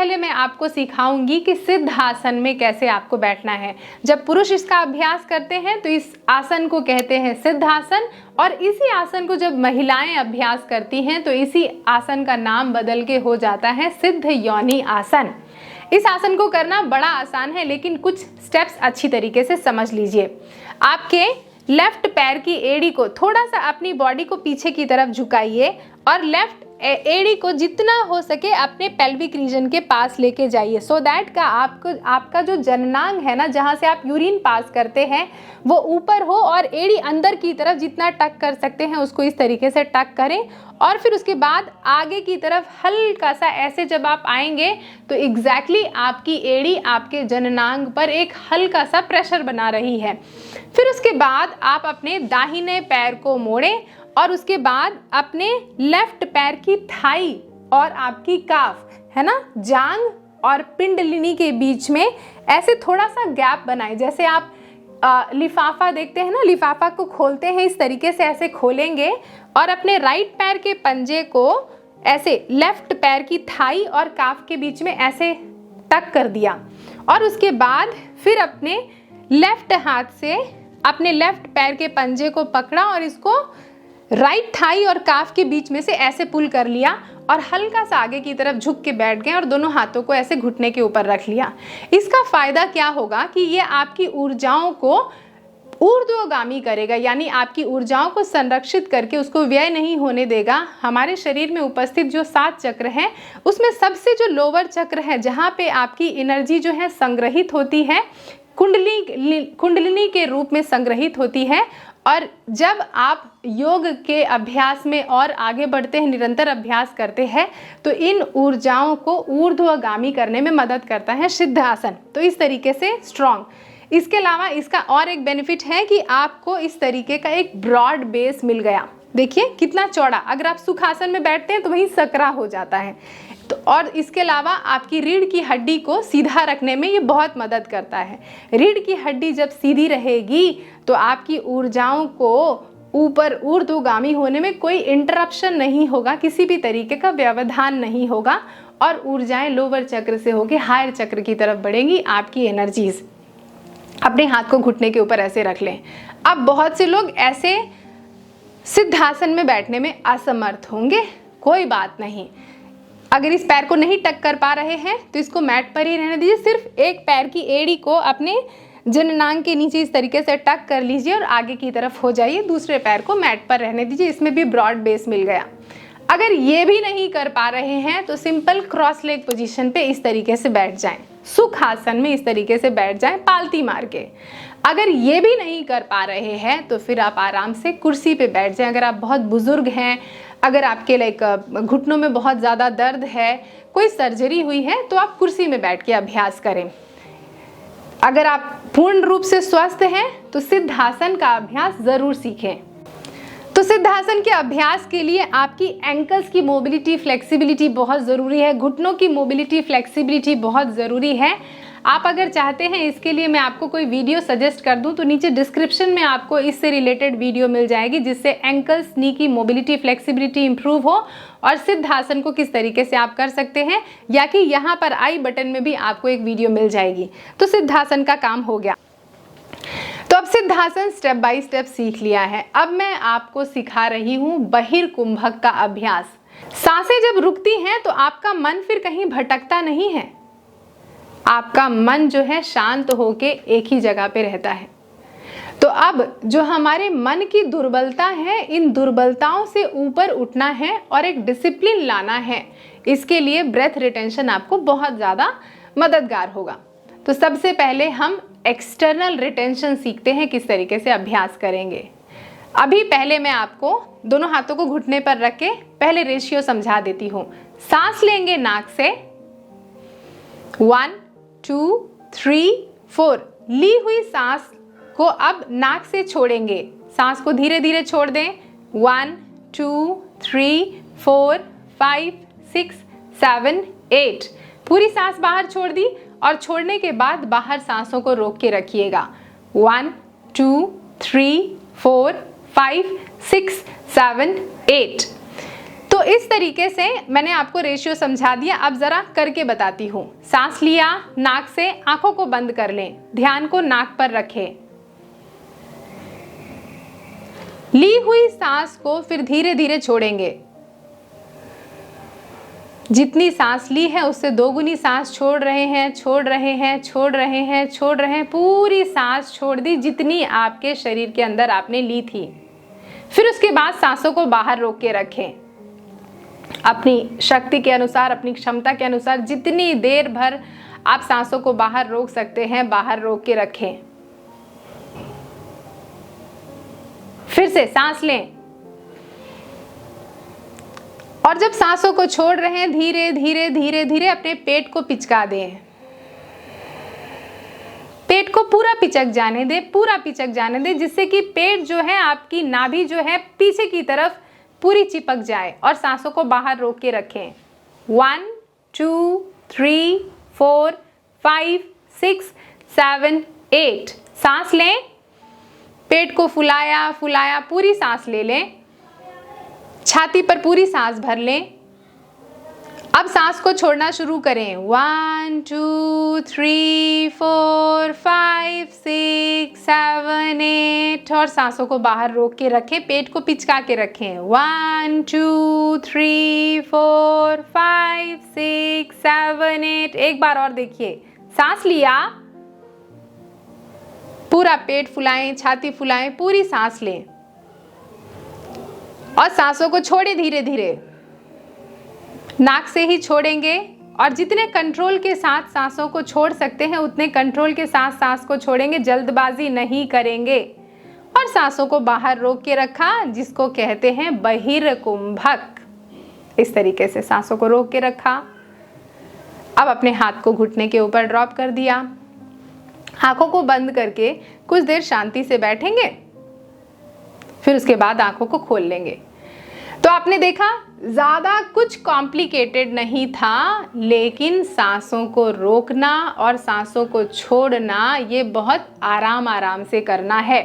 पहले मैं आपको सिखाऊंगी कि सिद्धासन में कैसे आपको बैठना है। जब पुरुष इसका अभ्यास करते हैं तो इस आसन को कहते हैं सिद्धासन, और इसी आसन को जब महिलाएं अभ्यास करती हैं तो इसी आसन का नाम बदल के हो जाता है सिद्ध योनि आसन। इस आसन को करना बड़ा आसान है, लेकिन कुछ स्टेप्स अच्छी तरीके से समझ लीजिए। आपके लेफ्ट पैर की एड़ी को थोड़ा सा अपनी बॉडी को पीछे की तरफ झुकाइए और लेफ्ट एड़ी को जितना हो सके अपने पेल्विक रीजन के पास लेके जाइए, सो दैट का आपका जो जननांग है ना, जहाँ से आप यूरिन पास करते हैं, वो ऊपर हो और एड़ी अंदर की तरफ जितना टक कर सकते हैं उसको इस तरीके से टक करें। और फिर उसके बाद आगे की तरफ हल्का सा ऐसे जब आप आएंगे तो एग्जैक्टली आपकी एड़ी आपके जननांग पर एक हल्का सा प्रेशर बना रही है। फिर उसके बाद आप अपने दाहिने पैर को मोड़ें और उसके बाद अपने लेफ्ट पैर की थाई और आपकी काफ है ना, जांग और पिंडलिनी के बीच में ऐसे थोड़ा सा गैप बनाएं। जैसे आप लिफाफा देखते हैं ना, लिफाफा को खोलते हैं, इस तरीके से ऐसे खोलेंगे और अपने राइट पैर के पंजे को ऐसे लेफ्ट पैर की थाई और काफ के बीच में ऐसे टक कर दिया। और उसके बाद फिर अपने लेफ्ट हाथ से अपने लेफ्ट पैर के पंजे को पकड़ा और इसको राइट थाई और काफ के बीच में से ऐसे पुल कर लिया और हल्का सा आगे की तरफ झुक के बैठ गए और दोनों हाथों को ऐसे घुटने के ऊपर रख लिया। इसका फायदा क्या होगा कि ये आपकी ऊर्जाओं को ऊर्ध्वगामी करेगा, यानी आपकी ऊर्जाओं को संरक्षित करके उसको व्यय नहीं होने देगा। हमारे शरीर में उपस्थित जो 7 चक्र हैं उसमें सबसे जो लोअर चक्र है, जहाँ पे आपकी एनर्जी जो है संग्रहित होती है, कुंडलिनी के रूप में संग्रहित होती है। और जब आप योग के अभ्यास में और आगे बढ़ते हैं, निरंतर अभ्यास करते हैं, तो इन ऊर्जाओं को ऊर्ध्वगामी करने में मदद करता है सिद्धासन। तो इस तरीके से स्ट्रॉन्ग। इसके अलावा इसका और एक बेनिफिट है कि आपको इस तरीके का एक ब्रॉड बेस मिल गया। देखिए कितना चौड़ा। अगर आप सुखासन में बैठते हैं तो वहीं सकरा हो जाता है। तो और इसके अलावा आपकी रीढ़ की हड्डी को सीधा रखने में ये बहुत मदद करता है। रीढ़ की हड्डी जब सीधी रहेगी तो आपकी ऊर्जाओं को ऊपर ऊर्ध्वगामी होने में कोई इंटरप्शन नहीं होगा, किसी भी तरीके का व्यवधान नहीं होगा और ऊर्जाएं लोअर चक्र से होकर हायर चक्र की तरफ बढ़ेंगी। आपकी एनर्जीज। अपने हाथ को घुटने के ऊपर ऐसे रख लें। अब बहुत से लोग ऐसे सिद्धासन में बैठने में असमर्थ होंगे, कोई बात नहीं। अगर इस पैर को नहीं टक कर पा रहे हैं तो इसको मैट पर ही रहने दीजिए। सिर्फ एक पैर की एड़ी को अपने जननांग के नीचे इस तरीके से टक कर लीजिए और आगे की तरफ हो जाइए। दूसरे पैर को मैट पर रहने दीजिए। इसमें भी ब्रॉड बेस मिल गया। अगर ये भी नहीं कर पा रहे हैं तो सिंपल क्रॉस लेग पोजीशन पे इस तरीके से बैठ जाएं। सुखासन में इस तरीके से बैठ जाएं पालती मार के। अगर ये भी नहीं कर पा रहे हैं तो फिर आप आराम से कुर्सी पे बैठ जाएं। अगर आप बहुत बुजुर्ग हैं, अगर आपके घुटनों में बहुत ज़्यादा दर्द है, कोई सर्जरी हुई है, तो आप कुर्सी में बैठ के अभ्यास करें। अगर आप पूर्ण रूप से स्वस्थ हैं तो सिद्धासन का अभ्यास ज़रूर सीखें। तो सिद्धासन के अभ्यास के लिए आपकी एंकल्स की मोबिलिटी फ्लेक्सिबिलिटी बहुत ज़रूरी है। घुटनों की मोबिलिटी फ्लेक्सिबिलिटी बहुत ज़रूरी है। आप अगर चाहते हैं इसके लिए मैं आपको कोई वीडियो सजेस्ट कर दूं तो नीचे डिस्क्रिप्शन में आपको इससे रिलेटेड वीडियो मिल जाएगी, जिससे एंकल्स नी की मोबिलिटी फ्लेक्सिबिलिटी इंप्रूव हो और सिद्धासन को किस तरीके से आप कर सकते हैं, या कि यहाँ पर आई बटन में भी आपको एक वीडियो मिल जाएगी। तो सिद्धासन का काम हो गया। तो अब सिद्धासन स्टेप बाय स्टेप सीख लिया है। अब मैं आपको सिखा रही हूँ बहिर्कुंभक का अभ्यास। सांसें जब रुकती हैं तो आपका मन फिर कहीं भटकता नहीं है। आपका मन जो है शांत होके एक ही जगह पे रहता है। तो अब जो हमारे मन की दुर्बलता है, इन दुर्बलताओं से ऊपर उठना है और एक डिसिप्लिन लाना है। इसके लिए ब्रेथ रिटेंशन आपको बहुत ज़्यादा मददगार होगा। तो सबसे पहले हम एक्सटर्नल रिटेंशन सीखते हैं, किस तरीके से अभ्यास करेंगे। अभी पहले मैं आपको दोनों हाथों को घुटने पर रख के पहले रेशियो समझा देती हूँ। सांस लेंगे नाक से 1 2 3 4। ली हुई सांस को अब नाक से छोड़ेंगे। सांस को धीरे धीरे छोड़ दें। 1 2 3 4 5 6 7 8। पूरी सांस बाहर छोड़ दी और छोड़ने के बाद बाहर सांसों को रोक के रखिएगा। 1 2 3 4 5 6 7 8। तो तो इस तरीके से मैंने आपको रेशियो समझा दिया। अब जरा करके बताती हूँ। सांस लिया, नाक से आंखों को बंद कर लें, ध्यान को नाक पर रखें। ली हुई सांस को फिर धीरे धीरे छोड़ेंगे। जितनी सांस ली है उससे दोगुनी सांस छोड़ रहे हैं, छोड़ रहे हैं, छोड़ रहे हैं, छोड़ रहे हैं। पूरी सांस छोड़ दी जितनी आपके शरीर के अंदर आपने ली थी। फिर उसके बाद सांसों को बाहर रोक के रखें। अपनी शक्ति के अनुसार, अपनी क्षमता के अनुसार जितनी देर भर आप सांसों को बाहर रोक सकते हैं, बाहर रोक के रखें। फिर से सांस लें और जब सांसों को छोड़ रहे हैं धीरे धीरे धीरे धीरे अपने पेट को पिचका दें। पेट को पूरा पिचक जाने दें, पूरा पिचक जाने दें, जिससे कि पेट जो है, आपकी नाभि जो है पीछे की तरफ पूरी चिपक जाए। और सांसों को बाहर रोक के रखें। 1 2 3 4 5 6 7 8। सांस लें, पेट को फुलाया फुलाया, पूरी सांस ले लें। छाती पर पूरी सांस भर लें। अब सांस को छोड़ना शुरू करें। 1 2 3 4 5 6 7 8 और सांसों को बाहर रोक के रखें, पेट को पिचका के रखें। 1 2 3 4 5 6 7 8। एक बार और देखिए। सांस लिया, पूरा पेट फुलाएं, छाती फुलाएं, पूरी सांस लें और सांसों को छोड़े धीरे धीरे। नाक से ही छोड़ेंगे और जितने कंट्रोल के साथ सांसों को छोड़ सकते हैं उतने कंट्रोल के साथ सांस को छोड़ेंगे, जल्दबाजी नहीं करेंगे। और सांसों को बाहर रोक के रखा, जिसको कहते हैं बहिर्कुंभक। इस तरीके से सांसों को रोक के रखा। अब अपने हाथ को घुटने के ऊपर ड्रॉप कर दिया। आंखों को बंद करके कुछ देर शांति से बैठेंगे, फिर उसके बाद आंखों को खोल लेंगे। तो आपने देखा ज़्यादा कुछ कॉम्प्लिकेटेड नहीं था, लेकिन सांसों को रोकना और सांसों को छोड़ना ये बहुत आराम आराम से करना है।